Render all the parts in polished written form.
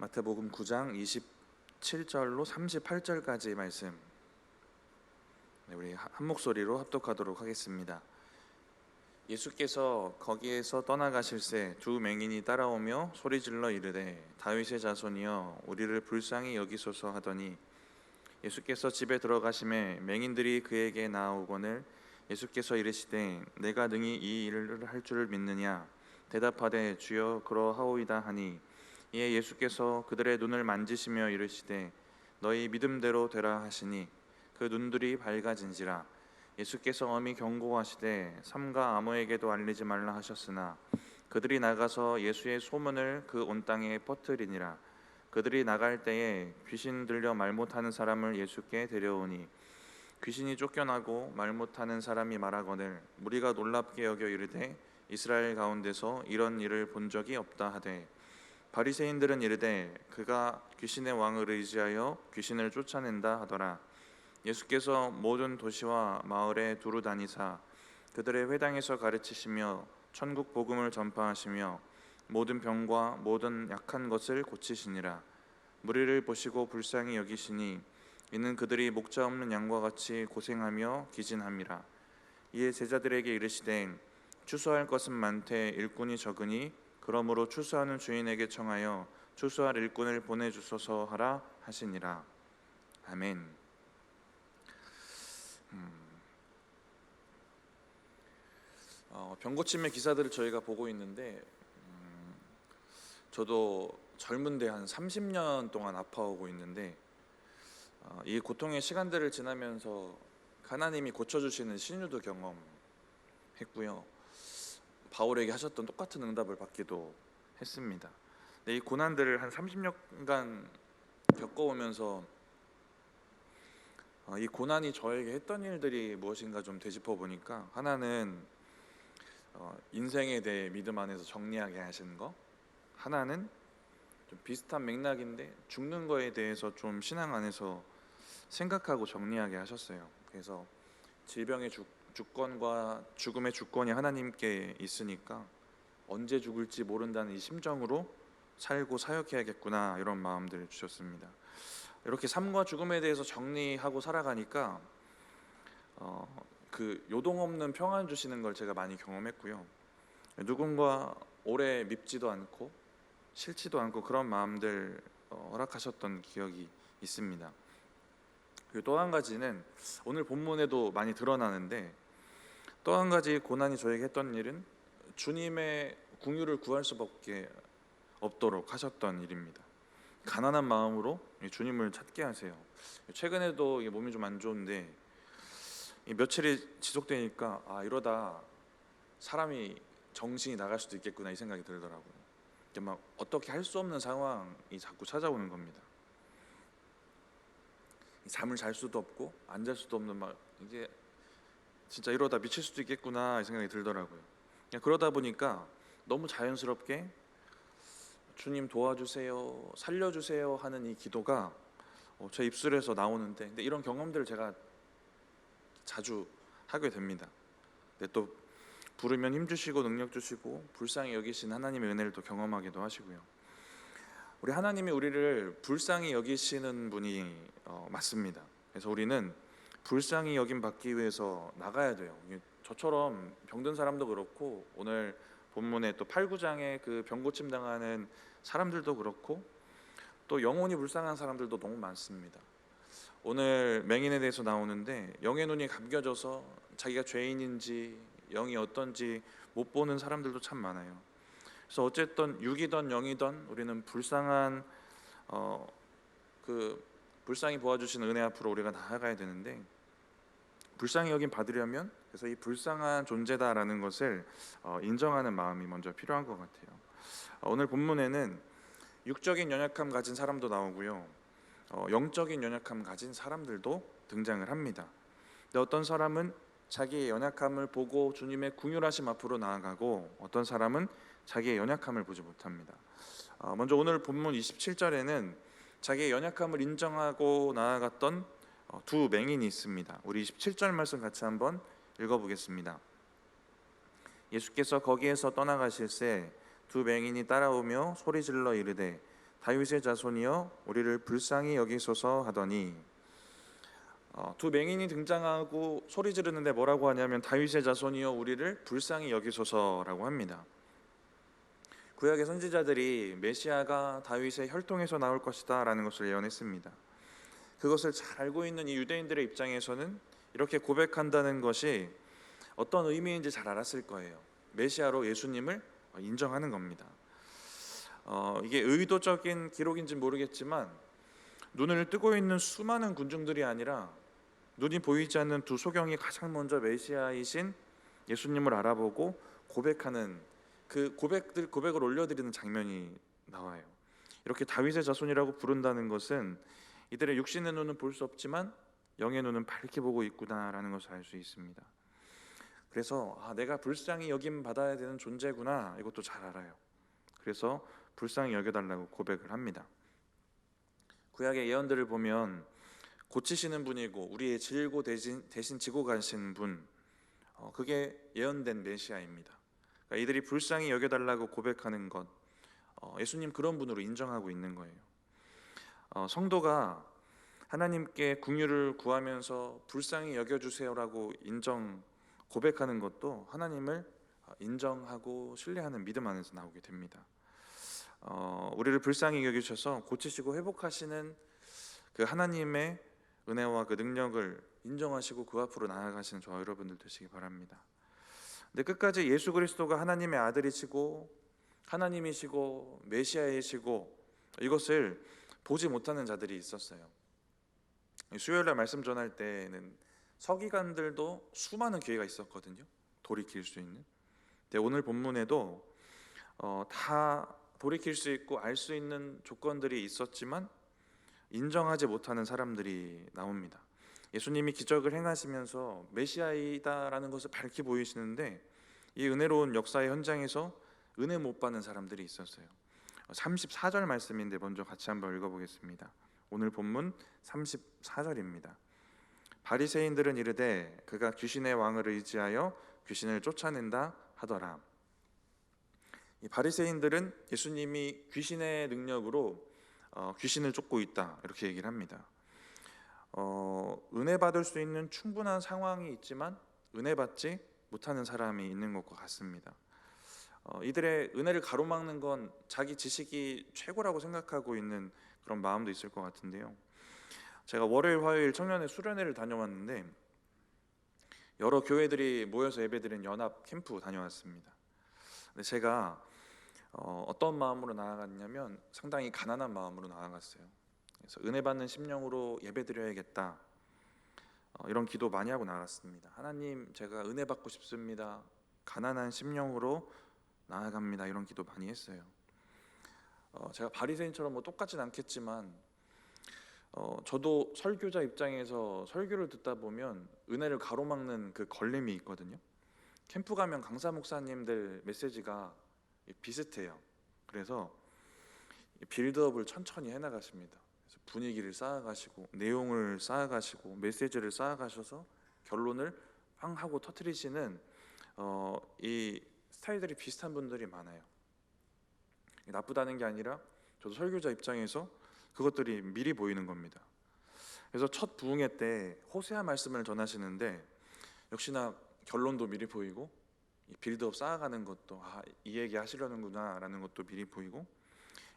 마태복음 9장 27절로 38절까지 말씀 우리 한 목소리로 합독하도록 하겠습니다. 예수께서 거기에서 떠나가실새 두 맹인이 따라오며 소리질러 이르되 다윗의 자손이여 우리를 불쌍히 여기소서 하더니 예수께서 집에 들어가심에 맹인들이 그에게 나아오거늘 예수께서 이르시되 내가 능히 이 일을 할 줄을 믿느냐 대답하되 주여 그러하오이다 하니 이에 예수께서 그들의 눈을 만지시며 이르시되 너희 믿음대로 되라 하시니 그 눈들이 밝아진지라. 예수께서 엄히 경고하시되 삼가 아무에게도 알리지 말라 하셨으나 그들이 나가서 예수의 소문을 그 온 땅에 퍼뜨리니라. 그들이 나갈 때에 귀신 들려 말 못하는 사람을 예수께 데려오니 귀신이 쫓겨나고 말 못하는 사람이 말하거늘 무리가 놀랍게 여겨 이르되 이스라엘 가운데서 이런 일을 본 적이 없다 하되 바리새인들은 이르되 그가 귀신의 왕을 의지하여 귀신을 쫓아낸다 하더라. 예수께서 모든 도시와 마을에 두루 다니사 그들의 회당에서 가르치시며 천국 복음을 전파하시며 모든 병과 모든 약한 것을 고치시니라. 무리를 보시고 불쌍히 여기시니 이는 그들이 목자 없는 양과 같이 고생하며 기진함이라. 이에 제자들에게 이르시되 추수할 것은 많되 일꾼이 적으니 그러므로 추수하는 주인에게 청하여 추수할 일꾼을 보내주소서 하라 하시니라. 아멘. 병고침의 기사들을 저희가 보고 있는데 저도 젊은데 한 30년 동안 아파오고 있는데 이 고통의 시간들을 지나면서 하나님이 고쳐주시는 신유도 경험했고요. 바울에게 하셨던 똑같은 응답을 받기도 했습니다. 이 고난들을 한 30년간 겪어오면서 이 고난이 저에게 했던 일들이 무엇인가 좀 되짚어 보니까 하나는 인생에 대해 믿음 안에서 정리하게 하시는 거, 하나는 좀 비슷한 맥락인데 죽는 거에 대해서 좀 신앙 안에서 생각하고 정리하게 하셨어요. 그래서 질병의 주권과 죽음의 주권이 하나님께 있으니까 언제 죽을지 모른다는 이 심정으로 살고 사역해야겠구나 이런 마음들을 주셨습니다. 이렇게 삶과 죽음에 대해서 정리하고 살아가니까 그 요동 없는 평안 주시는 걸 제가 많이 경험했고요. 누군가 오래 밉지도 않고 싫지도 않고 그런 마음들 허락하셨던 기억이 있습니다. 그리고 또 한 가지는 오늘 본문에도 많이 드러나는데 또 한 가지 고난이 저에게 했던 일은 주님의 긍휼을 구할 수밖에 없도록 하셨던 일입니다. 가난한 마음으로 주님을 찾게 하세요. 최근에도 몸이 좀 안 좋은데 며칠이 지속되니까 이러다 사람이 정신이 나갈 수도 있겠구나 이 생각이 들더라고요. 막 어떻게 할 수 없는 상황이 자꾸 찾아오는 겁니다. 잠을 잘 수도 없고 안 잘 수도 없는 막 이게 진짜 이러다 미칠 수도 있겠구나 이 생각이 들더라고요. 그러다 보니까 너무 자연스럽게 주님 도와주세요, 살려주세요 하는 이 기도가 제 입술에서 나오는데 근데 이런 경험들을 제가 자주 하게 됩니다. 근데 또 부르면 힘 주시고 능력 주시고 불쌍히 여기신 하나님의 은혜를 또 경험하기도 하시고요. 우리 하나님이 우리를 불쌍히 여기시는 분이 맞습니다. 그래서 우리는 불쌍히 여김 받기 위해서 나가야 돼요. 저처럼 병든 사람도 그렇고 오늘 본문에 또 8, 9장에 그 병고침 당하는 사람들도 그렇고 또 영혼이 불쌍한 사람들도 너무 많습니다. 오늘 맹인에 대해서 나오는데 영의 눈이 감겨져서 자기가 죄인인지 영이 어떤지 못 보는 사람들도 참 많아요. 그래서 어쨌든 육이든 영이든 우리는 불쌍한 그 불쌍히 보아주시는 은혜 앞으로 우리가 나아가야 되는데 불쌍히 여김 받으려면 그래서 이 불쌍한 존재다라는 것을 인정하는 마음이 먼저 필요한 것 같아요. 오늘 본문에는 육적인 연약함 가진 사람도 나오고요, 영적인 연약함 가진 사람들도 등장을 합니다. 근데 어떤 사람은 자기의 연약함을 보고 주님의 긍휼하심 앞으로 나아가고 어떤 사람은 자기의 연약함을 보지 못합니다. 먼저 오늘 본문 27절에는 자기의 연약함을 인정하고 나아갔던 두 맹인이 있습니다. 우리 27절 말씀 같이 한번 읽어보겠습니다. 예수께서 거기에서 떠나가실새 두 맹인이 따라오며 소리질러 이르되 다윗의 자손이여 우리를 불쌍히 여기소서 하더니 두 맹인이 등장하고 소리 지르는데 뭐라고 하냐면 다윗의 자손이여 우리를 불쌍히 여기소서라고 합니다. 구약의 선지자들이 메시아가 다윗의 혈통에서 나올 것이다 라는 것을 예언했습니다. 그것을 잘 알고 있는 이 유대인들의 입장에서는 이렇게 고백한다는 것이 어떤 의미인지 잘 알았을 거예요. 메시아로 예수님을 인정하는 겁니다. 이게 의도적인 기록인지 모르겠지만 눈을 뜨고 있는 수많은 군중들이 아니라 눈이 보이지 않는 두 소경이 가장 먼저 메시아이신 예수님을 알아보고 고백하는 그 고백을 올려드리는 장면이 나와요. 이렇게 다윗의 자손이라고 부른다는 것은 이들의 육신의 눈은 볼 수 없지만 영의 눈은 밝게 보고 있구나라는 것을 알 수 있습니다. 그래서 내가 불쌍히 여김 받아야 되는 존재구나 이것도 잘 알아요. 그래서 불쌍히 여겨달라고 고백을 합니다. 구약의 예언들을 보면 고치시는 분이고 우리의 질고 대신 지고 가신 분, 그게 예언된 메시아입니다. 그러니까 이들이 불쌍히 여겨달라고 고백하는 것, 예수님 그런 분으로 인정하고 있는 거예요. 성도가 하나님께 긍휼을 구하면서 불쌍히 여겨주세요라고 고백하는 것도 하나님을 인정하고 신뢰하는 믿음 안에서 나오게 됩니다. 우리를 불쌍히 여기셔서 고치시고 회복하시는 그 하나님의 은혜와 그 능력을 인정하시고 그 앞으로 나아가시는 저와 여러분들 되시기 바랍니다. 근데 끝까지 예수 그리스도가 하나님의 아들이시고 하나님이시고 메시아이시고 이것을 보지 못하는 자들이 있었어요. 수요일날 말씀 전할 때는 서기관들도 수많은 기회가 있었거든요. 돌이킬 수 있는. 근데 오늘 본문에도 다 돌이킬 수 있고 알 수 있는 조건들이 있었지만 인정하지 못하는 사람들이 나옵니다. 예수님이 기적을 행하시면서 메시아이다라는 것을 밝히 보이시는데 이 은혜로운 역사의 현장에서 은혜 못 받는 사람들이 있었어요. 34절 말씀인데 먼저 같이 한번 읽어보겠습니다. 오늘 본문 34절입니다. 바리새인들은 이르되 그가 귀신의 왕을 의지하여 귀신을 쫓아낸다 하더라. 이 바리새인들은 예수님이 귀신의 능력으로 귀신을 쫓고 있다 이렇게 얘기를 합니다. 은혜 받을 수 있는 충분한 상황이 있지만 은혜 받지 못하는 사람이 있는 것과 같습니다. 이들의 은혜를 가로막는 건 자기 지식이 최고라고 생각하고 있는 그런 마음도 있을 것 같은데요. 제가 월요일, 화요일 청년의 수련회를 다녀왔는데 여러 교회들이 모여서 예배드린 연합 캠프 다녀왔습니다. 근데 제가 어떤 마음으로 나아갔냐면 상당히 가난한 마음으로 나아갔어요. 그래서 은혜 받는 심령으로 예배드려야겠다 이런 기도 많이 하고 나갔습니다. 하나님 제가 은혜 받고 싶습니다. 가난한 심령으로 나아갑니다. 이런 기도 많이 했어요. 제가 바리새인처럼 똑같진 않겠지만 저도 설교자 입장에서 설교를 듣다 보면 은혜를 가로막는 그 걸림이 있거든요. 캠프 가면 강사 목사님들 메시지가 비슷해요. 그래서 빌드업을 천천히 해나가십니다. 그래서 분위기를 쌓아가시고 내용을 쌓아가시고 메시지를 쌓아가셔서 결론을 빵 하고 터뜨리시는 이 스타일들이 비슷한 분들이 많아요. 나쁘다는 게 아니라 저도 설교자 입장에서 그것들이 미리 보이는 겁니다. 그래서 첫 부흥회 때 호세아 말씀을 전하시는데 역시나 결론도 미리 보이고 빌드업 쌓아가는 것도 이 얘기 하시려는구나 라는 것도 미리 보이고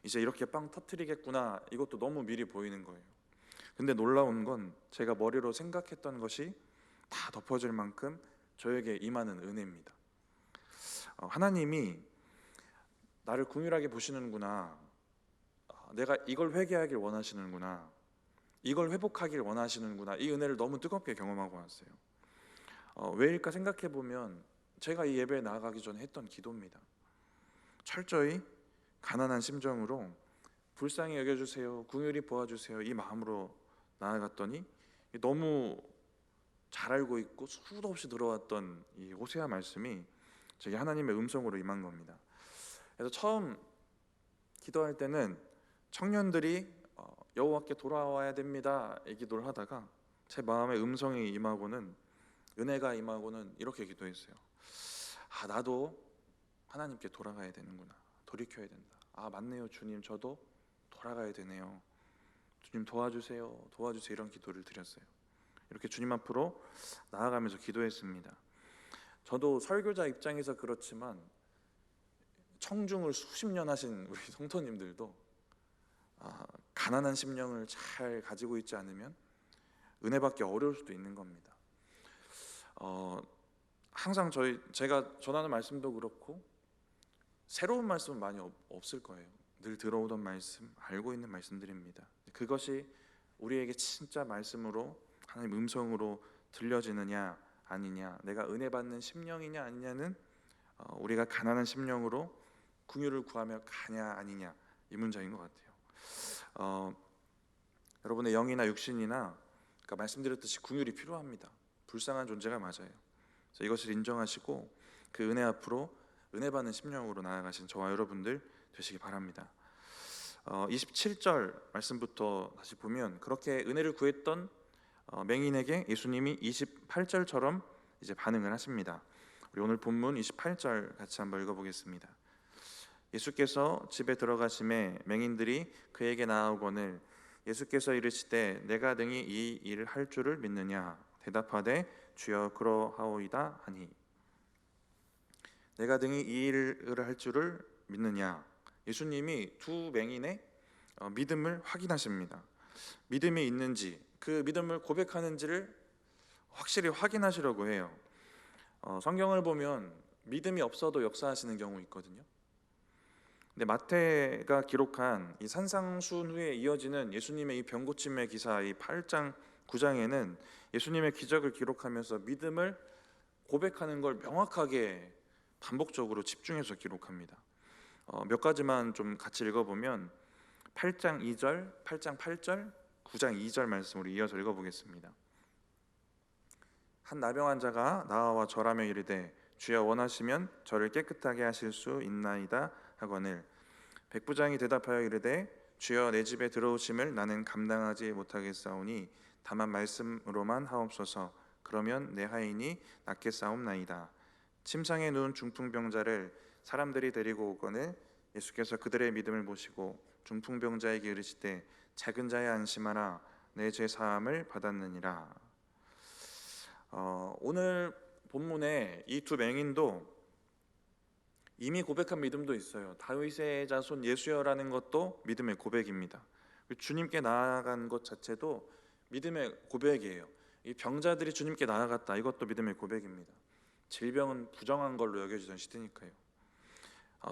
이제 이렇게 빵 터뜨리겠구나 이것도 너무 미리 보이는 거예요. 근데 놀라운 건 제가 머리로 생각했던 것이 다 덮어질 만큼 저에게 임하는 은혜입니다. 하나님이 나를 긍휼하게 보시는구나, 내가 이걸 회개하길 원하시는구나, 이걸 회복하길 원하시는구나, 이 은혜를 너무 뜨겁게 경험하고 왔어요. 왜일까 생각해 보면 제가 이 예배에 나아가기 전에 했던 기도입니다. 철저히 가난한 심정으로 불쌍히 여겨주세요, 긍휼히 보아주세요 이 마음으로 나아갔더니 너무 잘 알고 있고 수도 없이 들어왔던 이 호세아 말씀이 제게 하나님의 음성으로 임한 겁니다. 그래서 처음 기도할 때는 청년들이 여호와께 돌아와야 됩니다 이 기도를 하다가 제 마음에 음성이 임하고는 은혜가 임하고는 이렇게 기도했어요. 나도 하나님께 돌아가야 되는구나, 돌이켜야 된다. 맞네요 주님, 저도 돌아가야 되네요. 주님 도와주세요, 도와주세요, 이런 기도를 드렸어요. 이렇게 주님 앞으로 나아가면서 기도했습니다. 저도 설교자 입장에서 그렇지만 청중을 수십 년 하신 우리 성도님들도 가난한 심령을 잘 가지고 있지 않으면 은혜 받기 어려울 수도 있는 겁니다. 항상 제가 전하는 말씀도 그렇고 새로운 말씀은 많이 없을 거예요. 늘 들어오던 말씀, 알고 있는 말씀들입니다. 그것이 우리에게 진짜 말씀으로, 하나님 음성으로 들려지느냐 아니냐, 내가 은혜 받는 심령이냐 아니냐는 우리가 가난한 심령으로 긍휼을 구하며 가냐 아니냐, 이 문제인 것 같아요. 여러분의 영이나 육신이나, 그러니까 말씀드렸듯이 긍휼이 필요합니다. 불쌍한 존재가 맞아요. 그래서 이것을 인정하시고 그 은혜 앞으로 은혜 받는 심령으로 나아가신 저와 여러분들 되시기 바랍니다. 27절 말씀부터 다시 보면, 그렇게 은혜를 구했던 맹인에게 예수님이 28절처럼 이제 반응을 하십니다. 우리 오늘 본문 28절 같이 한번 읽어보겠습니다. 예수께서 집에 들어가심에 맹인들이 그에게 나아오거늘 예수께서 이르시되 내가 능히 이 일을 할 줄을 믿느냐? 대답하되 주여 그러하오이다 하니. 내가 능히 이 일을 할 줄을 믿느냐? 예수님이 두 맹인의 믿음을 확인하십니다. 믿음이 있는지, 그 믿음을 고백하는지를 확실히 확인하시려고 해요. 성경을 보면 믿음이 없어도 역사하시는 경우 있거든요. 근데 마태가 기록한 이 산상수훈 후에 이어지는 예수님의 이 병고침의 기사, 이 8장 9장에는 예수님의 기적을 기록하면서 믿음을 고백하는 걸 명확하게 반복적으로 집중해서 기록합니다. 몇 가지만 좀 같이 읽어보면 8장 2절, 8장 8절, 9장 2절 말씀으로 이어서 읽어보겠습니다. 한 나병 환자가 나와 절하며 이르되 주여 원하시면 저를 깨끗하게 하실 수 있나이다 하거늘 백부장이 대답하여 이르되 주여 내 집에 들어오심을 나는 감당하지 못하겠사오니 다만 말씀으로만 하옵소서. 그러면 내 하인이 낫겠사옵나이다. 침상에 누운 중풍병자를 사람들이 데리고 오거늘 예수께서 그들의 믿음을 보시고 중풍병자에게 이르시되 작은 자야 안심하라 내 죄 사함을 받았느니라. 오늘 본문에 이 두 맹인도 이미 고백한 믿음도 있어요. 다윗의 자손 예수여라는 것도 믿음의 고백입니다. 주님께 나아간 것 자체도 믿음의 고백이에요. 이 병자들이 주님께 나아갔다, 이것도 믿음의 고백입니다. 질병은 부정한 걸로 여겨지던 시대니까요.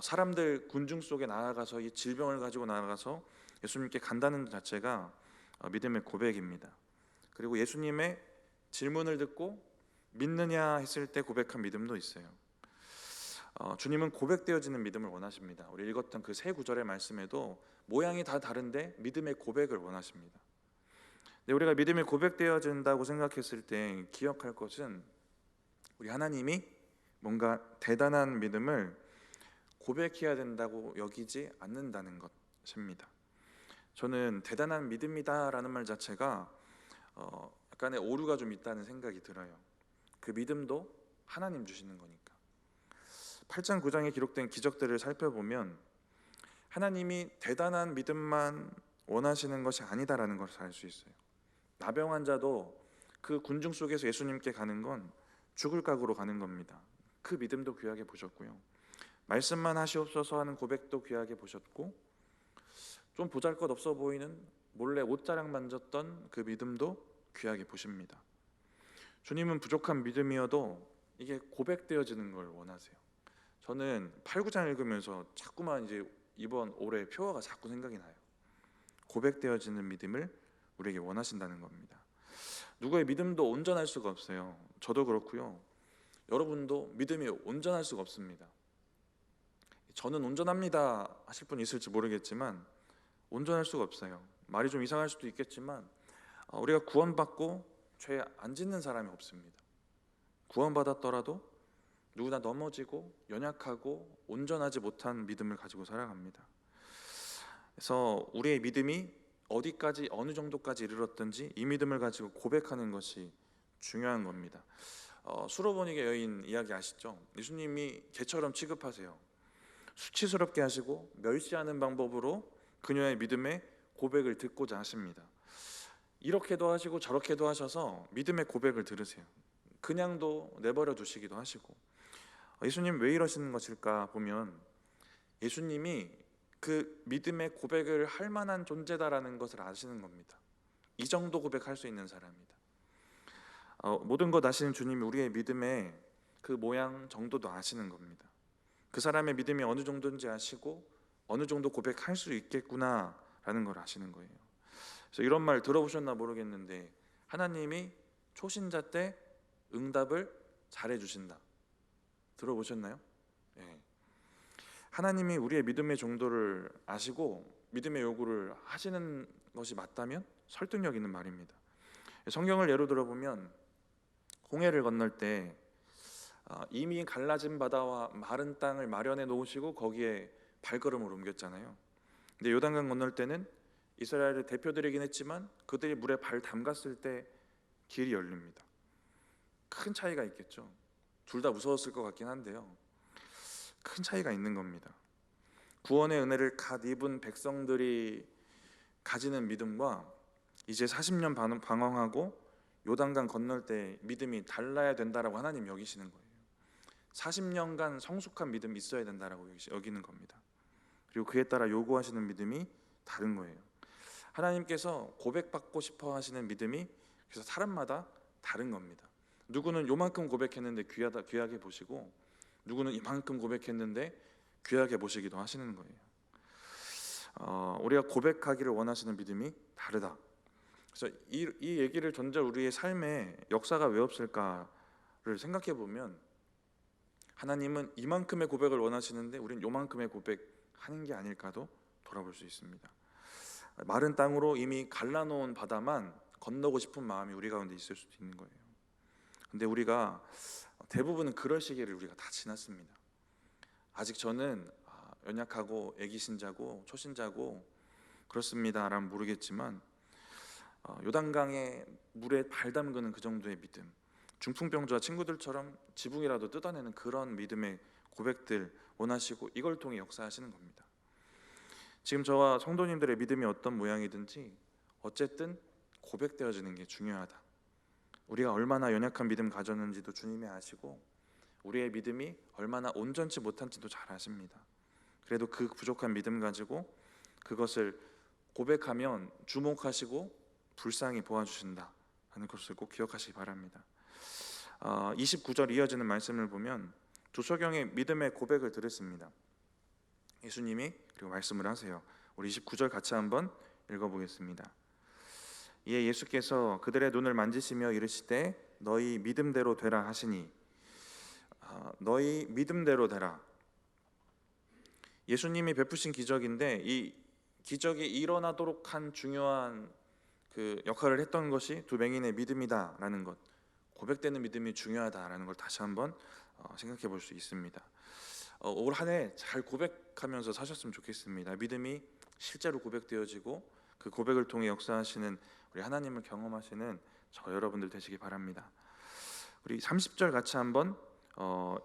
사람들 군중 속에 나아가서 이 질병을 가지고 나아가서 예수님께 간다는 자체가 믿음의 고백입니다. 그리고 예수님의 질문을 듣고 믿느냐 했을 때 고백한 믿음도 있어요. 주님은 고백되어지는 믿음을 원하십니다. 우리 읽었던 그 세 구절의 말씀에도 모양이 다 다른데 믿음의 고백을 원하십니다. 근데 우리가 믿음이 고백되어진다고 생각했을 때 기억할 것은, 우리 하나님이 뭔가 대단한 믿음을 고백해야 된다고 여기지 않는다는 것입니다. 저는 대단한 믿음이다라는 말 자체가 약간의 오류가 좀 있다는 생각이 들어요. 그 믿음도 하나님 주시는 거니까. 8장 9장에 기록된 기적들을 살펴보면 하나님이 대단한 믿음만 원하시는 것이 아니다라는 것을 알 수 있어요. 나병 환자도 그 군중 속에서 예수님께 가는 건 죽을 각오로 가는 겁니다. 그 믿음도 귀하게 보셨고요. 말씀만 하시옵소서 하는 고백도 귀하게 보셨고, 좀 보잘것없어 보이는 몰래 옷자락 만졌던 그 믿음도 귀하게 보십니다. 주님은 부족한 믿음이어도 이게 고백되어지는 걸 원하세요. 저는 8, 9장 읽으면서 자꾸만 이제 이번 올해 표어가 자꾸 생각이 나요. 고백되어지는 믿음을 우리에게 원하신다는 겁니다. 누구의 믿음도 온전할 수가 없어요. 저도 그렇고요. 여러분도 믿음이 온전할 수가 없습니다. 저는 온전합니다 하실 분 있을지 모르겠지만 온전할 수가 없어요. 말이 좀 이상할 수도 있겠지만 우리가 구원받고 죄 안 짓는 사람이 없습니다. 구원받았더라도 누구나 넘어지고 연약하고 온전하지 못한 믿음을 가지고 살아갑니다. 그래서 우리의 믿음이 어디까지, 어느 정도까지 이르렀든지 이 믿음을 가지고 고백하는 것이 중요한 겁니다. 수로보니게 여인 이야기 아시죠? 예수님이 개처럼 취급하세요. 수치스럽게 하시고 멸시하는 방법으로 그녀의 믿음의 고백을 듣고자 하십니다. 이렇게도 하시고 저렇게도 하셔서 믿음의 고백을 들으세요. 그냥도 내버려 두시기도 하시고. 예수님 왜 이러시는 것일까 보면 예수님이 그 믿음의 고백을 할 만한 존재다라는 것을 아시는 겁니다. 이 정도 고백할 수 있는 사람이다. 모든 것 아시는 주님이 우리의 믿음의 그 모양 정도도 아시는 겁니다. 그 사람의 믿음이 어느 정도인지 아시고 어느 정도 고백할 수 있겠구나라는 걸 아시는 거예요. 그래서 이런 말 들어보셨나 모르겠는데 하나님이 초신자 때 응답을 잘해 주신다. 들어보셨나요? 네. 하나님이 우리의 믿음의 정도를 아시고 믿음의 요구를 하시는 것이 맞다면 설득력 있는 말입니다. 성경을 예로 들어보면 홍해를 건널 때 이미 갈라진 바다와 마른 땅을 마련해 놓으시고 거기에 발걸음을 옮겼잖아요. 근데 요단강 건널 때는 이스라엘의 대표들이긴 했지만 그들이 물에 발 담갔을 때 길이 열립니다. 큰 차이가 있겠죠. 둘 다 무서웠을 것 같긴 한데요. 큰 차이가 있는 겁니다. 구원의 은혜를 갓 입은 백성들이 가지는 믿음과 이제 40년 방황하고 요단강 건널 때 믿음이 달라야 된다라고 하나님 여기시는 거예요. 40년간 성숙한 믿음이 있어야 된다라고 여기는 겁니다. 그리고 그에 따라 요구하시는 믿음이 다른 거예요. 하나님께서 고백받고 싶어 하시는 믿음이 그래서 사람마다 다른 겁니다. 누구는 요만큼 고백했는데 귀하게 보시고 누구는 이만큼 고백했는데 귀하게 보시기도 하시는 거예요. 우리가 고백하기를 원하시는 믿음이 다르다. 그래서 이 얘기를 전제 우리의 삶에 역사가 왜 없을까를 생각해 보면 하나님은 이만큼의 고백을 원하시는데 우리는 요만큼의 고백하는 게 아닐까도 돌아볼 수 있습니다. 마른 땅으로 이미 갈라놓은 바다만 건너고 싶은 마음이 우리 가운데 있을 수도 있는 거예요. 근데 우리가 대부분은 그럴 시기를 우리가 다 지났습니다. 아직 저는 연약하고 애기 신자고 초신자고 그렇습니다라면 모르겠지만 요단강에 물에 발 담그는 그 정도의 믿음, 중풍병자와 친구들처럼 지붕이라도 뜯어내는 그런 믿음의 고백들 원하시고 이걸 통해 역사하시는 겁니다. 지금 저와 성도님들의 믿음이 어떤 모양이든지 어쨌든 고백되어지는 게 중요하다. 우리가 얼마나 연약한 믿음 가졌는지도 주님이 아시고 우리의 믿음이 얼마나 온전치 못한지도 잘 아십니다. 그래도 그 부족한 믿음 가지고 그것을 고백하면 주목하시고 불쌍히 보아주신다 하는 것을 꼭 기억하시기 바랍니다. 29절 이어지는 말씀을 보면 도서경의 믿음의 고백을 들었습니다. 예수님이 그리고 말씀을 하세요. 우리 29절 같이 한번 읽어보겠습니다. 이에 예수께서 그들의 눈을 만지시며 이르시되 너희 믿음대로 되라 하시니 너희 믿음대로 되라. 예수님이 베푸신 기적인데 이 기적이 일어나도록 한 중요한 그 역할을 했던 것이 두 맹인의 믿음이다라는 것, 고백되는 믿음이 중요하다라는 걸 다시 한번 생각해 볼 수 있습니다. 올 한 해 잘 고백하면서 사셨으면 좋겠습니다. 믿음이 실제로 고백되어지고 그 고백을 통해 역사하시는 우리 하나님을 경험하시는 저 여러분들 되시기 바랍니다. 우리 30절 같이 한번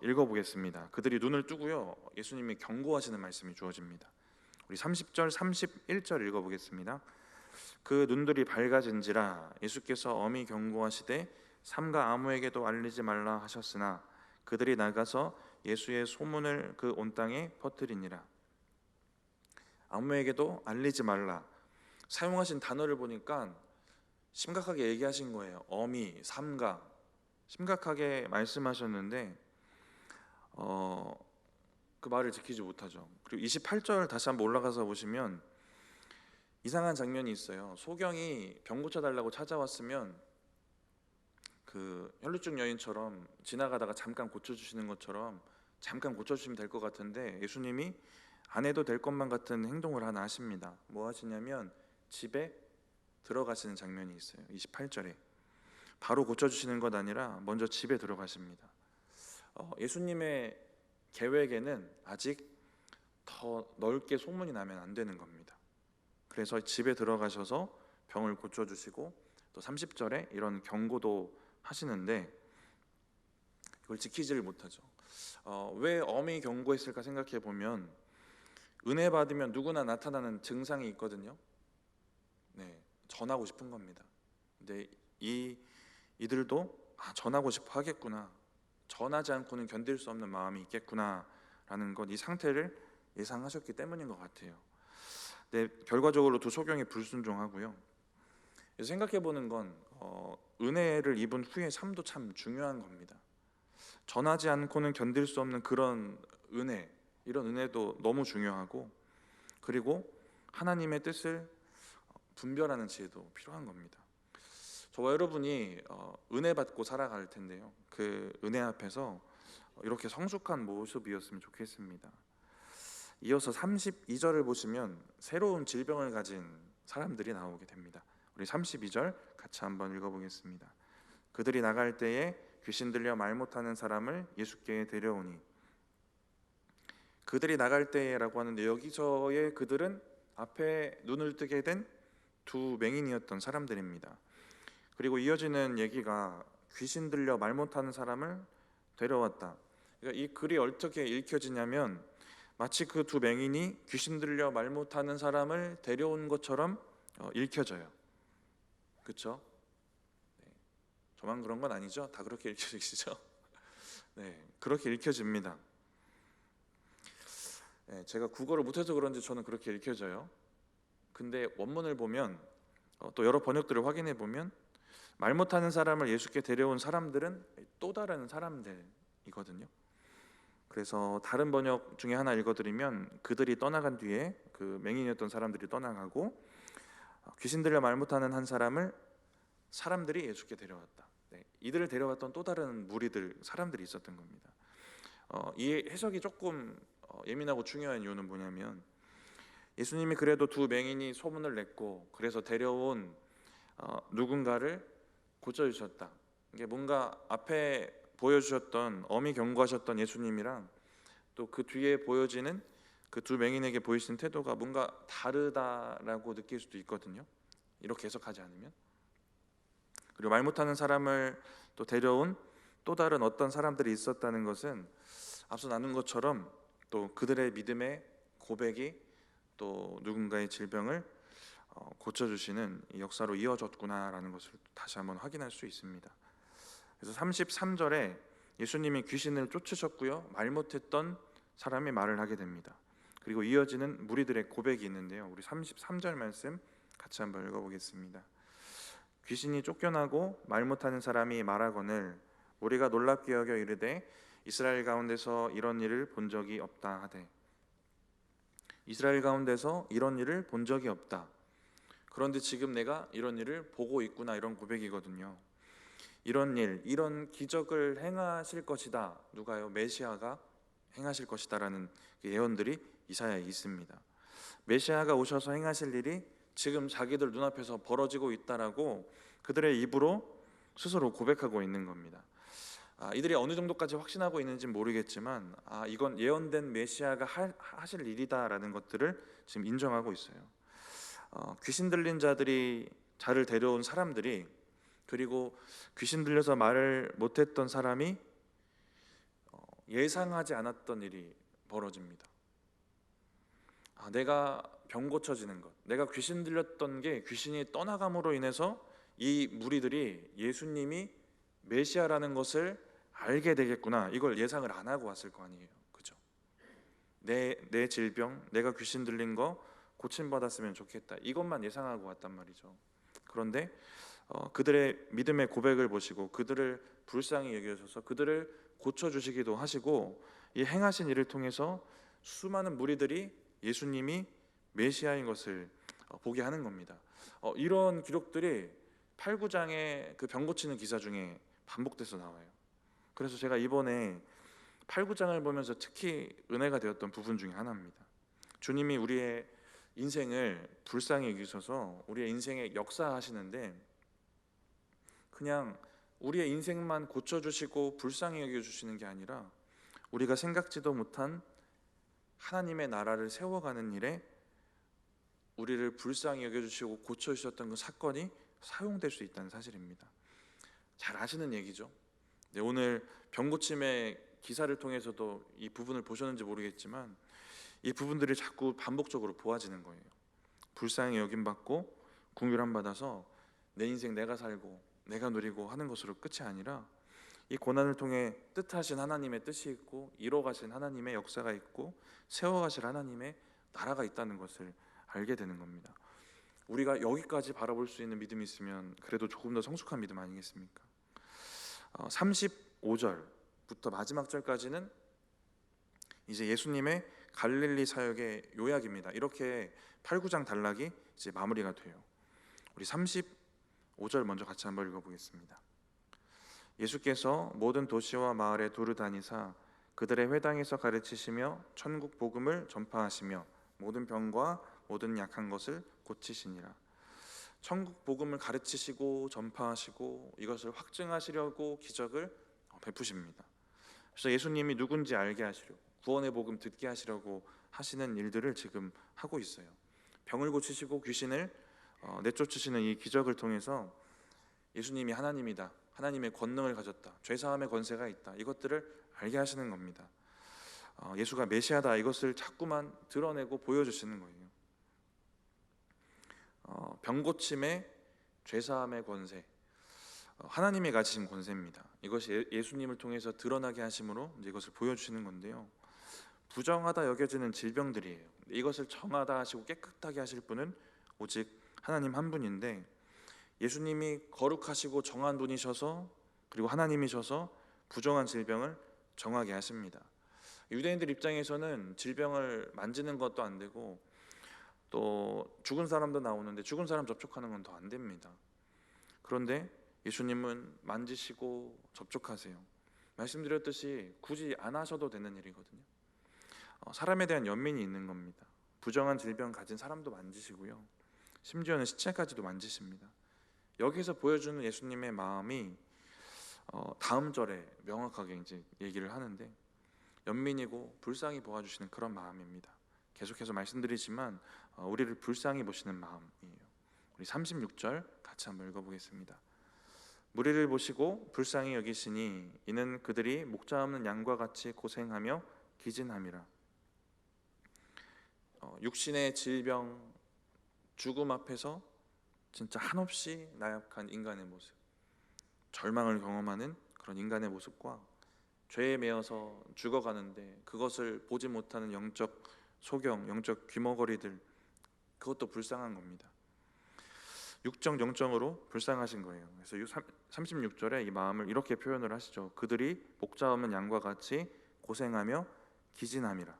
읽어보겠습니다. 그들이 눈을 뜨고요 예수님이 경고하시는 말씀이 주어집니다. 우리 30절 31절 읽어보겠습니다. 그 눈들이 밝아진지라 예수께서 엄히 경고하시되 삼가 아무에게도 알리지 말라 하셨으나 그들이 나가서 예수의 소문을 그 온 땅에 퍼뜨리니라. 아무에게도 알리지 말라 사용하신 단어를 보니까 심각하게 얘기하신 거예요. 엄히, 삼가 심각하게 말씀하셨는데 그 말을 지키지 못하죠. 그리고 28절 다시 한번 올라가서 보시면 이상한 장면이 있어요. 소경이 병 고쳐달라고 찾아왔으면 그 혈루증 여인처럼 지나가다가 잠깐 고쳐주시는 것처럼 잠깐 고쳐주시면 될 것 같은데 예수님이 안 해도 될 것만 같은 행동을 하나 하십니다. 뭐 하시냐면 집에 들어가시는 장면이 있어요. 28절에 바로 고쳐주시는 것 아니라 먼저 집에 들어가십니다. 예수님의 계획에는 아직 더 넓게 소문이 나면 안 되는 겁니다. 그래서 집에 들어가셔서 병을 고쳐주시고 또 30절에 이런 경고도 하시는데 이걸 지키지를 못하죠. 왜 엄히 경고했을까 생각해 보면 은혜 받으면 누구나 나타나는 증상이 있거든요. 네, 전하고 싶은 겁니다. 근데 이들도 전하고 싶어 하겠구나, 전하지 않고는 견딜 수 없는 마음이 있겠구나라는 것, 이 상태를 예상하셨기 때문인 것 같아요. 네, 결과적으로도 소경이 불순종하고요. 생각해 보는 건 은혜를 입은 후의 삶도 참 중요한 겁니다. 전하지 않고는 견딜 수 없는 그런 은혜, 이런 은혜도 너무 중요하고, 그리고 하나님의 뜻을 분별하는 지혜도 필요한 겁니다. 저와 여러분이 은혜 받고 살아갈 텐데요, 그 은혜 앞에서 이렇게 성숙한 모습이었으면 좋겠습니다. 이어서 32절을 보시면 새로운 질병을 가진 사람들이 나오게 됩니다. 우리 32절 같이 한번 읽어보겠습니다. 그들이 나갈 때에 귀신 들려 말 못하는 사람을 예수께 데려오니. 그들이 나갈 때라고 하는데, 여기서의 그들은 앞에 눈을 뜨게 된 두 맹인이었던 사람들입니다. 그리고 이어지는 얘기가 귀신 들려 말 못하는 사람을 데려왔다. 그러니까 이 글이 어떻게 읽혀지냐면 마치 그 두 맹인이 귀신 들려 말 못하는 사람을 데려온 것처럼 읽혀져요. 그렇죠? 네. 저만 그런 건 아니죠? 다 그렇게 읽혀지시죠? 네, 그렇게 읽혀집니다. 네, 제가 국어를 못해서 그런지 저는 그렇게 읽혀져요. 근데 원문을 보면 또 여러 번역들을 확인해 보면 말 못하는 사람을 예수께 데려온 사람들은 또 다른 사람들이거든요. 그래서 다른 번역 중에 하나 읽어드리면, 그들이 떠나간 뒤에 그 맹인이었던 사람들이 떠나가고 귀신 들려 말 못하는 한 사람을 사람들이 예수께 데려왔다. 네, 이들을 데려왔던 또 다른 무리들, 사람들이 있었던 겁니다. 이 해석이 조금 예민하고 중요한 이유는 뭐냐면, 예수님이 그래도 두 맹인이 소문을 냈고 그래서 데려온 누군가를 고쳐주셨다. 이게 뭔가 앞에 보여주셨던, 엄히 경고하셨던 예수님이랑 또 그 뒤에 보여지는 그 두 맹인에게 보이신 태도가 뭔가 다르다라고 느낄 수도 있거든요, 이렇게 해석하지 않으면. 그리고 말 못하는 사람을 또 데려온 또 다른 어떤 사람들이 있었다는 것은 앞서 나눈 것처럼 또 그들의 믿음의 고백이 또 누군가의 질병을 고쳐주시는 역사로 이어졌구나라는 것을 다시 한번 확인할 수 있습니다. 그래서 33절에 예수님이 귀신을 쫓으셨고요, 말 못했던 사람이 말을 하게 됩니다. 그리고 이어지는 무리들의 고백이 있는데요, 우리 33절 말씀 같이 한번 읽어보겠습니다. 귀신이 쫓겨나고 말 못하는 사람이 말하거늘 우리가 놀랍게 여겨 이르되 이스라엘 가운데서 이런 일을 본 적이 없다 하되. 이스라엘 가운데서 이런 일을 본 적이 없다. 그런데 지금 내가 이런 일을 보고 있구나, 이런 고백이거든요. 이런 일, 이런 기적을 행하실 것이다. 누가요? 메시아가 행하실 것이다라는 예언들이 이사야에 있습니다. 메시아가 오셔서 행하실 일이 지금 자기들 눈앞에서 벌어지고 있다라고 그들의 입으로 스스로 고백하고 있는 겁니다. 이들이 어느 정도까지 확신하고 있는지는 모르겠지만 이건 예언된 메시아가 하실 일이다라는 것들을 지금 인정하고 있어요. 귀신 들린 자를 데려온 사람들이, 그리고 귀신 들려서 말을 못했던 사람이 예상하지 않았던 일이 벌어집니다. 내가 병 고쳐지는 것, 내가 귀신 들렸던 게 귀신이 떠나감으로 인해서 이 무리들이 예수님이 메시아라는 것을 알게 되겠구나, 이걸 예상을 안 하고 왔을 거 아니에요. 그죠? 내 질병, 내가 귀신 들린 거 고침받았으면 좋겠다, 이것만 예상하고 왔단 말이죠. 그런데 그들의 믿음의 고백을 보시고 그들을 불쌍히 여기셔서 그들을 고쳐주시기도 하시고, 이 행하신 일을 통해서 수많은 무리들이 예수님이 메시아인 것을 보게 하는 겁니다. 이런 기록들이 8, 9장의 그 병 고치는 기사 중에 반복돼서 나와요. 그래서 제가 이번에 8, 9장을 보면서 특히 은혜가 되었던 부분 중에 하나입니다. 주님이 우리의 인생을 불쌍히 여기셔서 우리의 인생에 역사하시는데, 그냥 우리의 인생만 고쳐주시고 불쌍히 여겨주시는 게 아니라 우리가 생각지도 못한 하나님의 나라를 세워가는 일에 우리를 불쌍히 여겨주시고 고쳐주셨던 그 사건이 사용될 수 있다는 사실입니다. 잘 아시는 얘기죠. 오늘 병고침의 기사를 통해서도 이 부분을 보셨는지 모르겠지만, 이 부분들이 자꾸 반복적으로 보아지는 거예요. 불쌍히 여김받고 긍휼함 받아서 내 인생 내가 살고 내가 누리고 하는 것으로 끝이 아니라 이 고난을 통해 뜻하신 하나님의 뜻이 있고 이뤄가신 하나님의 역사가 있고 세워가실 하나님의 나라가 있다는 것을 알게 되는 겁니다. 우리가 여기까지 바라볼 수 있는 믿음이 있으면 그래도 조금 더 성숙한 믿음 아니겠습니까? 35절부터 마지막 절까지는 이제 예수님의 갈릴리 사역의 요약입니다. 이렇게 8, 9장 단락이 이제 마무리가 돼요. 우리 35절 먼저 같이 한번 읽어보겠습니다. 예수께서 모든 도시와 마을에 두루 다니사 그들의 회당에서 가르치시며 천국 복음을 전파하시며 모든 병과 모든 약한 것을 고치시니라. 천국 복음을 가르치시고 전파하시고 이것을 확증하시려고 기적을 베푸십니다. 그래서 예수님이 누군지 알게 하시려고, 구원의 복음 듣게 하시려고 하시는 일들을 지금 하고 있어요. 병을 고치시고 귀신을 내쫓으시는 이 기적을 통해서 예수님이 하나님이다, 하나님의 권능을 가졌다, 죄사함의 권세가 있다, 이것들을 알게 하시는 겁니다. 예수가 메시아다, 이것을 자꾸만 드러내고 보여주시는 거예요. 병고침의 죄사함의 권세, 하나님이 가지신 권세입니다. 이것이 예수님을 통해서 드러나게 하심으로 이제 이것을 보여주시는 건데요. 부정하다 여겨지는 질병들이에요. 이것을 정하다 하시고 깨끗하게 하실 분은 오직 하나님 한 분인데, 예수님이 거룩하시고 정한 분이셔서, 그리고 하나님이셔서 부정한 질병을 정하게 하십니다. 유대인들 입장에서는 질병을 만지는 것도 안 되고 또 죽은 사람도 나오는데 죽은 사람 접촉하는 건 더 안 됩니다. 그런데 예수님은 만지시고 접촉하세요. 말씀드렸듯이 굳이 안 하셔도 되는 일이거든요. 사람에 대한 연민이 있는 겁니다. 부정한 질병 가진 사람도 만지시고요, 심지어는 시체까지도 만지십니다. 여기서 보여주는 예수님의 마음이 다음 절에 명확하게 이제 얘기를 하는데, 연민이고 불쌍히 보아주시는 그런 마음입니다. 계속해서 말씀드리지만 우리를 불쌍히 보시는 마음이에요. 우리 36절 같이 한번 읽어보겠습니다. 무리를 보시고 불쌍히 여기시니 이는 그들이 목자 없는 양과 같이 고생하며 기진함이라. 육신의 질병, 죽음 앞에서 진짜 한없이 나약한 인간의 모습, 절망을 경험하는 그런 인간의 모습과 죄에 매여서 죽어가는데 그것을 보지 못하는 영적 소경, 영적 귀머거리들, 그것도 불쌍한 겁니다. 육정 영정으로 불쌍하신 거예요. 그래서 36절에 이 마음을 이렇게 표현을 하시죠. 그들이 목자 없는 양과 같이 고생하며 기진함이라.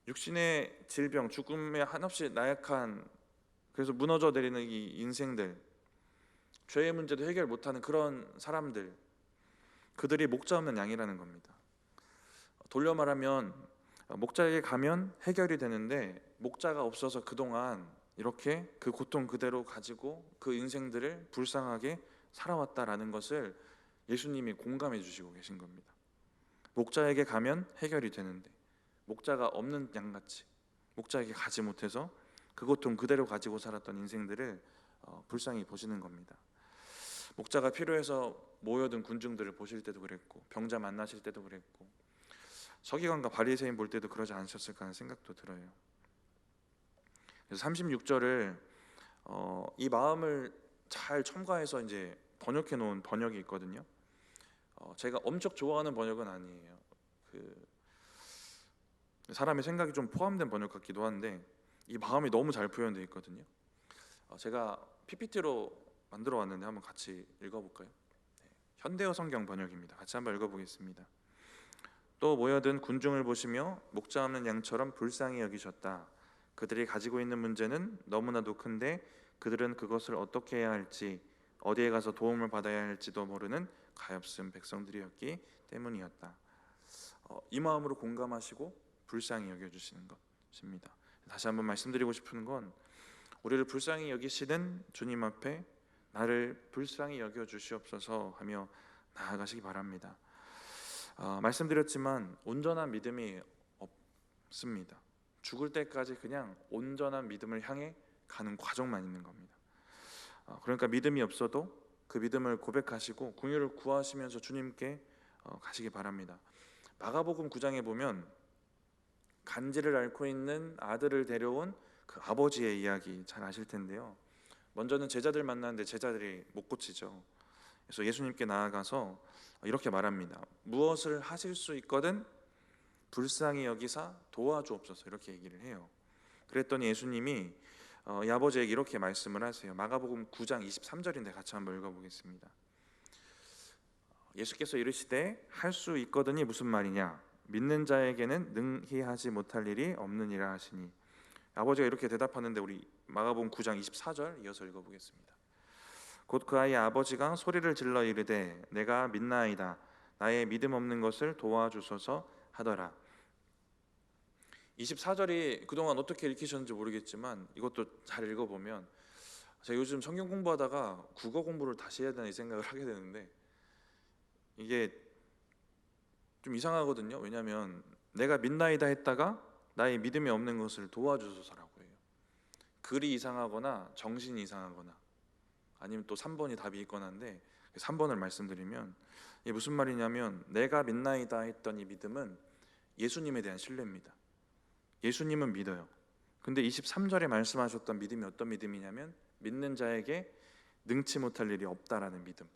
육신의 질병, 죽음에 한없이 나약한, 그래서 무너져 내리는 이 인생들, 죄의 문제도 해결 못하는 그런 사람들, 그들이 목자 없는 양이라는 겁니다. 돌려 말하면 목자에게 가면 해결이 되는데 목자가 없어서 그동안 이렇게 그 고통 그대로 가지고 그 인생들을 불쌍하게 살아왔다라는 것을 예수님이 공감해 주시고 계신 겁니다. 목자에게 가면 해결이 되는데 목자가 없는 양같이 목자에게 가지 못해서 그 고통 그대로 가지고 살았던 인생들을 불쌍히 보시는 겁니다. 목자가 필요해서 모여든 군중들을 보실 때도 그랬고, 병자 만나실 때도 그랬고, 서기관과 바리새인 볼 때도 그러지 않으셨을까 하는 생각도 들어요. 그래서 36절을 이 마음을 잘 첨가해서 이제 번역해 놓은 번역이 있거든요. 제가 엄청 좋아하는 번역은 아니에요. 사람의 생각이 좀 포함된 번역 같기도 한데 이 마음이 너무 잘 표현되어 있거든요. 제가 PPT로 만들어 왔는데 한번 같이 읽어볼까요? 현대어 성경 번역입니다. 같이 한번 읽어보겠습니다. 또 모여든 군중을 보시며 목자 없는 양처럼 불쌍히 여기셨다. 그들이 가지고 있는 문제는 너무나도 큰데 그들은 그것을 어떻게 해야 할지, 어디에 가서 도움을 받아야 할지도 모르는 가엾은 백성들이었기 때문이었다. 이 마음으로 공감하시고 불쌍히 여겨주시는 것입니다. 다시 한번 말씀드리고 싶은 건, 우리를 불쌍히 여기시는 주님 앞에 나를 불쌍히 여겨주시옵소서 하며 나아가시기 바랍니다. 말씀드렸지만 온전한 믿음이 없습니다. 죽을 때까지 그냥 온전한 믿음을 향해 가는 과정만 있는 겁니다. 그러니까 믿음이 없어도 그 믿음을 고백하시고 긍휼을 구하시면서 주님께 가시기 바랍니다. 마가복음 9장에 보면 간지를 앓고 있는 아들을 데려온 그 아버지의 이야기 잘 아실 텐데요. 먼저는 제자들 만나는데 제자들이 못 고치죠. 그래서 예수님께 나아가서 이렇게 말합니다. 무엇을 하실 수 있거든 불쌍히 여기사 도와주옵소서, 이렇게 얘기를 해요. 그랬더니 예수님이 이 아버지에게 이렇게 말씀을 하세요. 마가복음 9장 23절인데 같이 한번 읽어보겠습니다. 예수께서 이르시되 할 수 있거든이 무슨 말이냐, 믿는 자에게는 능히 하지 못할 일이 없느니라 하시니. 아버지가 이렇게 대답하는데 우리 마가복음 9장 24절 이어서 읽어보겠습니다. 곧 그 아이의 아버지가 소리를 질러 이르되 내가 믿나이다, 나의 믿음 없는 것을 도와주소서 하더라. 24절이 그동안 어떻게 읽히셨는지 모르겠지만 이것도 잘 읽어보면, 제가 요즘 성경 공부하다가 국어 공부를 다시 해야 되나 이 생각을 하게 되는데 이게 좀 이상하거든요. 왜냐하면 내가 믿나이다 했다가 나의 믿음이 없는 것을 도와주소서라고 해요. 글이 이상하거나 정신이 이상하거나 아니면 또 3번이 답이 있거나인데, 3번을 말씀드리면 이게 무슨 말이냐면, 내가 믿나이다 했던 이 믿음은 예수님에 대한 신뢰입니다. 예수님은 믿어요. 근데 23절에 말씀하셨던 믿음이 어떤 믿음이냐면 믿는 자에게 능치 못할 일이 없다라는 믿음.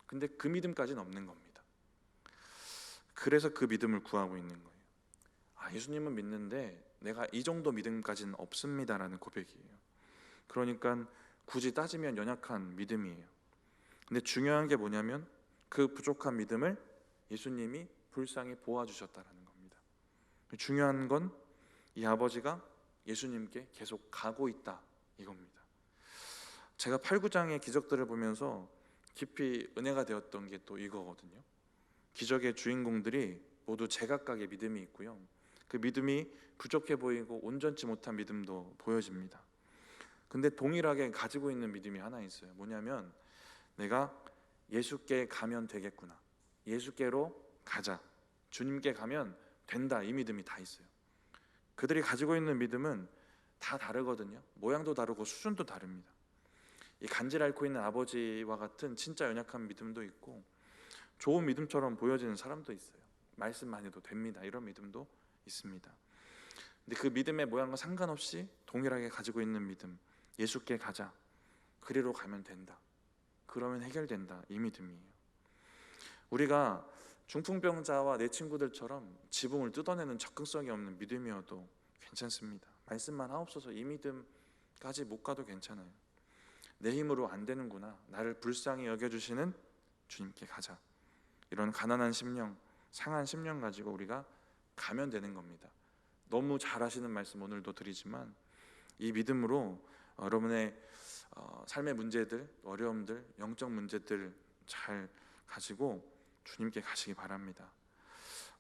근데 그 믿음까지는 없는 겁니다. 그래서 그 믿음을 구하고 있는 거예요. 예수님은 믿는데 내가 이 정도 믿음까지는 없습니다라는 고백이에요. 그러니까 굳이 따지면 연약한 믿음이에요. 근데 중요한 게 뭐냐면 그 부족한 믿음을 예수님이 불쌍히 보아주셨다라는 겁니다. 중요한 건 이 아버지가 예수님께 계속 가고 있다 이겁니다. 제가 8, 9장의 기적들을 보면서 깊이 은혜가 되었던 게 또 이거거든요. 기적의 주인공들이 모두 제각각의 믿음이 있고요, 그 믿음이 부족해 보이고 온전치 못한 믿음도 보여집니다. 근데 동일하게 가지고 있는 믿음이 하나 있어요. 뭐냐면 내가 예수께 가면 되겠구나, 예수께로 가자, 주님께 가면 된다, 이 믿음이 다 있어요. 그들이 가지고 있는 믿음은 다 다르거든요. 모양도 다르고 수준도 다릅니다. 이 간지를 앓고 있는 아버지와 같은 진짜 연약한 믿음도 있고, 좋은 믿음처럼 보여지는 사람도 있어요. 말씀만 해도 됩니다, 이런 믿음도 있습니다. 근데 그 믿음의 모양과 상관없이 동일하게 가지고 있는 믿음, 예수께 가자, 그리로 가면 된다, 그러면 해결된다, 이 믿음이에요. 우리가 중풍병자와 내 친구들처럼 지붕을 뜯어내는 접근성이 없는 믿음이어도 괜찮습니다. 말씀만 하옵소서, 이 믿음까지 못 가도 괜찮아요. 내 힘으로 안 되는구나, 나를 불쌍히 여겨주시는 주님께 가자, 이런 가난한 심령, 상한 심령 가지고 우리가 가면 되는 겁니다. 너무 잘하시는 말씀 오늘도 드리지만 이 믿음으로 여러분의 삶의 문제들, 어려움들, 영적 문제들 잘 가지고 주님께 가시기 바랍니다.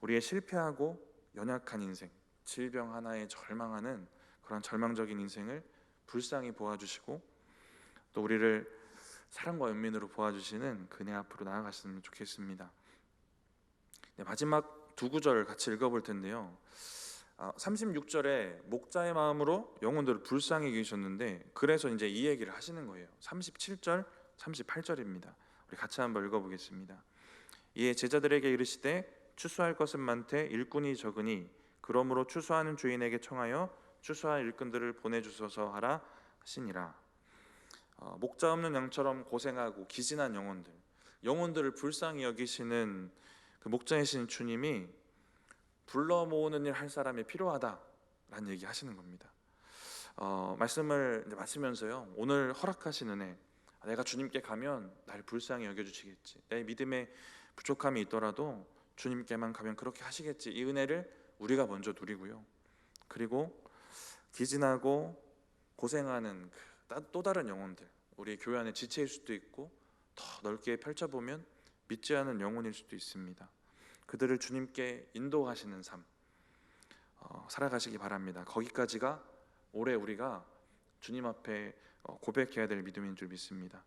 우리의 실패하고 연약한 인생, 질병 하나에 절망하는 그런 절망적인 인생을 불쌍히 보아주시고 또 우리를 사랑과 연민으로 보아주시는 그네 앞으로 나아가셨으면 좋겠습니다. 네, 마지막 두 구절을 같이 읽어볼 텐데요. 36절에 목자의 마음으로 영혼들을 불쌍히 여기셨는데, 그래서 이제 이 얘기를 하시는 거예요. 37절, 38절입니다. 우리 같이 한번 읽어보겠습니다. 이에 제자들에게 이르시되 추수할 것은 많되 일꾼이 적으니 그러므로 추수하는 주인에게 청하여 추수할 일꾼들을 보내주소서 하라 하시니라. 목자 없는 양처럼 고생하고 기진한 영혼들을 불쌍히 여기시는 그 목자이신 주님이 불러 모으는 일 할 사람이 필요하다라는 얘기 하시는 겁니다. 말씀을 마치면서요, 오늘 허락하신 은혜, 내가 주님께 가면 나를 불쌍히 여겨주시겠지, 내 믿음에 부족함이 있더라도 주님께만 가면 그렇게 하시겠지, 이 은혜를 우리가 먼저 누리고요, 그리고 기진하고 고생하는 또 다른 영혼들, 우리 교회 안에 지체일 수도 있고 더 넓게 펼쳐보면 믿지 않은 영혼일 수도 있습니다. 그들을 주님께 인도하시는 삶 살아가시기 바랍니다. 거기까지가 올해 우리가 주님 앞에 고백해야 될 믿음인 줄 믿습니다.